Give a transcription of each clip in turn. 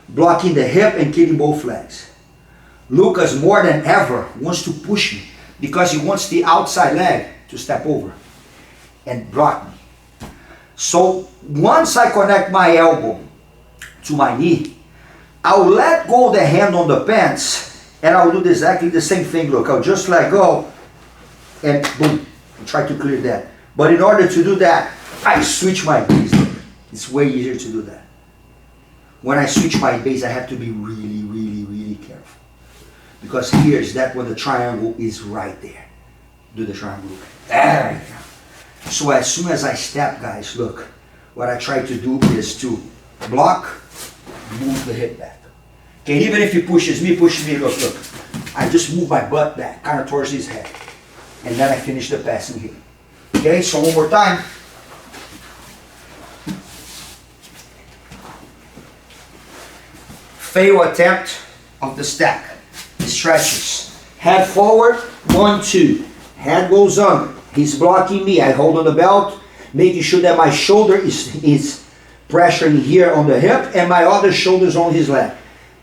blocking the hip and killing both legs. Lucas, more than ever, wants to push me because he wants the outside leg to step over and block me. So once I connect my elbow to my knee, I'll let go the hand on the pants and I'll do exactly the same thing. Look, I'll just let go and boom, try to clear that. But in order to do that, I switch my base. It's way easier to do that. When I switch my base, I have to be really, really, really careful. Because here's that when the triangle is right there. Do the triangle. There you go. So as soon as I step, guys, look, what I try to do is to block, move the hip back. Okay, even if he pushes me, look. I just move my butt back, kind of towards his head. And then I finish the passing here. Okay, so one more time. Fail attempt of the stack. Stretches. Head forward, 1, 2. Head goes on. He's blocking me. I hold on the belt, making sure that my shoulder is pressuring here on the hip and my other shoulder is on his leg.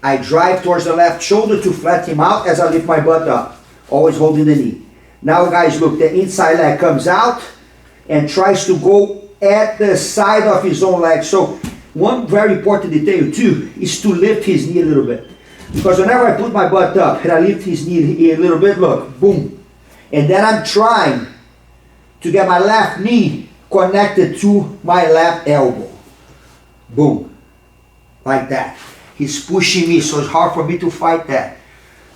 I drive towards the left shoulder to flatten him out as I lift my butt up. Always holding the knee. Now guys, look, the inside leg comes out and tries to go at the side of his own leg. So one very important detail too is to lift his knee a little bit. Because whenever I put my butt up and I lift his knee a little bit, look, boom. And then I'm trying to get my left knee connected to my left elbow. Boom. Like that. He's pushing me, so it's hard for me to fight that.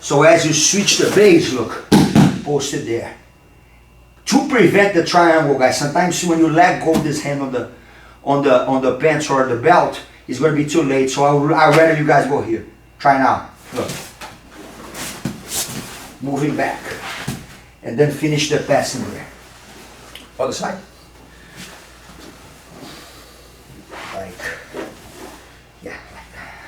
So as you switch the base, look, post it there. To prevent the triangle, guys, sometimes when you let go of this hand on the pants or the belt, it's going to be too late. So I'd rather you guys go here. Try now. Look. Moving back. And then finish the passing there. Other side. Like, yeah, like that.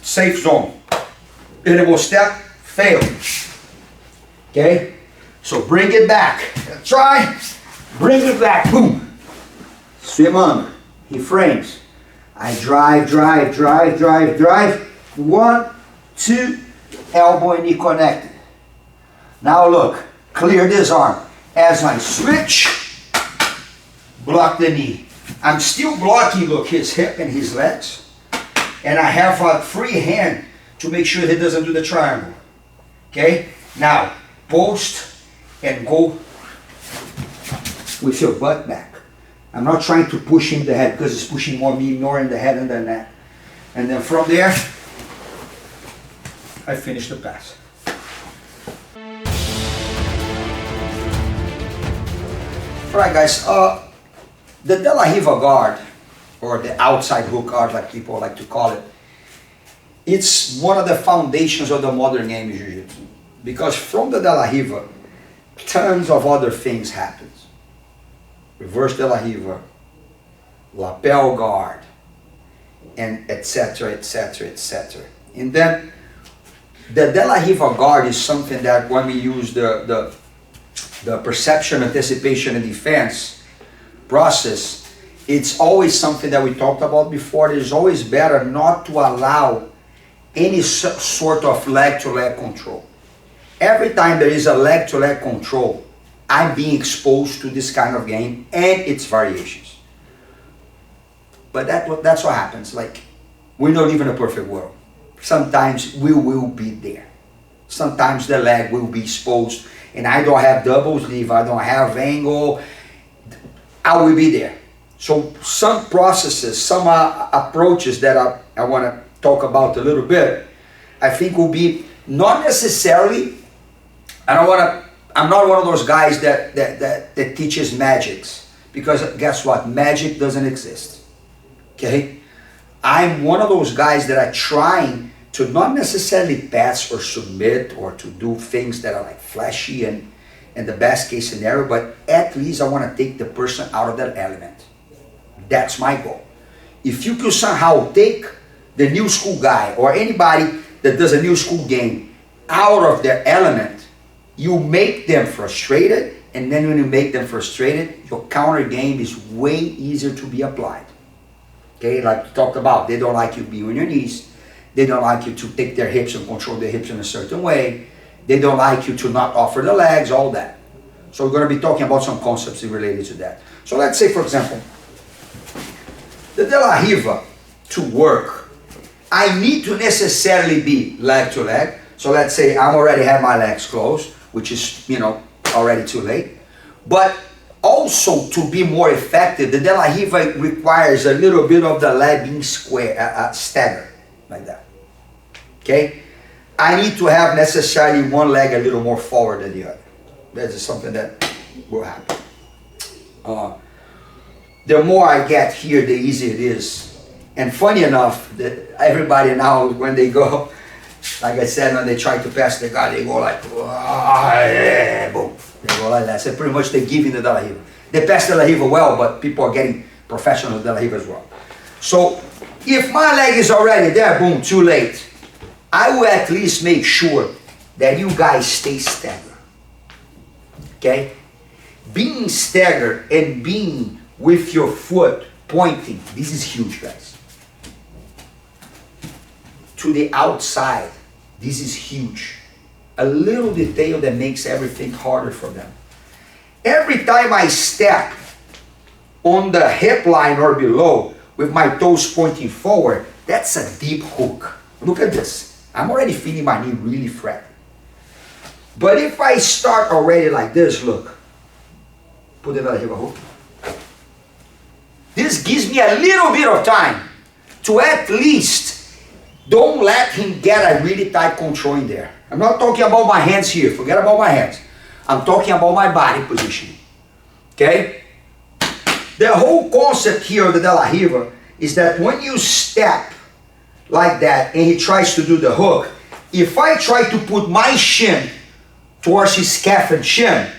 Safe zone. Elbow step, fail. Okay? So bring it back. Try. Bring it back. Boom. Swim under. He frames. I drive. 1, 2, elbow and knee connected. Now look, clear this arm. As I switch, block the knee. I'm still blocking, look, his hip and his legs. And I have a free hand to make sure he doesn't do the triangle. Okay? Now, post and go with your butt back. I'm not trying to push him in the head because it's pushing me more in the head and the neck. And then from there, I finish the pass. Alright guys, the De La Riva guard, or the outside hook guard like people like to call it, it's one of the foundations of the modern game in Jiu-Jitsu. Because from the De La Riva, tons of other things happen. Reverse De La Riva, lapel guard, and etc. And then the De La Riva guard is something that when we use the perception, anticipation, and defense process, it's always something that we talked about before. It is always better not to allow any sort of leg-to-leg control. Every time there is a leg-to-leg control, I'm being exposed to this kind of game and its variations. But that's what happens. Like, we don't live in a perfect world. Sometimes we will be there. Sometimes the leg will be exposed and I don't have double sleeve, I don't have angle, I will be there. So some processes, some approaches that I want to talk about a little bit, I think will be not necessarily, I'm not one of those guys that teaches magics, because guess what? Magic doesn't exist. Okay? I'm one of those guys that are trying to not necessarily pass or submit or to do things that are like flashy and the best case scenario, but at least I want to take the person out of that element. That's my goal. If you could somehow take the new school guy or anybody that does a new school game out of their element, you make them frustrated And then when you make them frustrated, your counter game is way easier to be applied. Okay, like we talked about, they don't like you to be on your knees. They don't like you to take their hips and control their hips in a certain way. They don't like you to not offer the legs, all that. So we're going to be talking about some concepts related to that. So let's say, for example, the De La Riva to work, I need to necessarily be leg to leg. So let's say I'm already have my legs closed, which is, already too late. But also to be more effective, the De La Riva requires a little bit of the leg being square, staggered, like that. Okay? I need to have necessarily one leg a little more forward than the other. That is something that will happen. The more I get here, the easier it is. And funny enough, that everybody now, when they go, like I said, when they try to pass the guy, they go like, yeah, boom. They go like that. So pretty much they give in the De La Riva. They pass the De La Riva well, but people are getting professional De La Riva as well. So if my leg is already there, boom, too late, I will at least make sure that you guys stay staggered. Okay? Being staggered and being with your foot pointing, this is huge, guys. To the outside, this is huge. A little detail that makes everything harder for them. Every time I step on the hip line or below with my toes pointing forward, that's a deep hook. Look at this. I'm already feeling my knee really flat. But if I start already like this, look. Put it here, hook. This gives me a little bit of time to at least don't let him get a really tight control in there. I'm not talking about my hands here. Forget about my hands. I'm talking about my body position. Okay? The whole concept here of the De La Riva is that when you step like that and he tries to do the hook, if I try to put my shin towards his calf and shin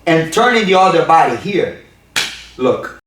and turning the other body here, look.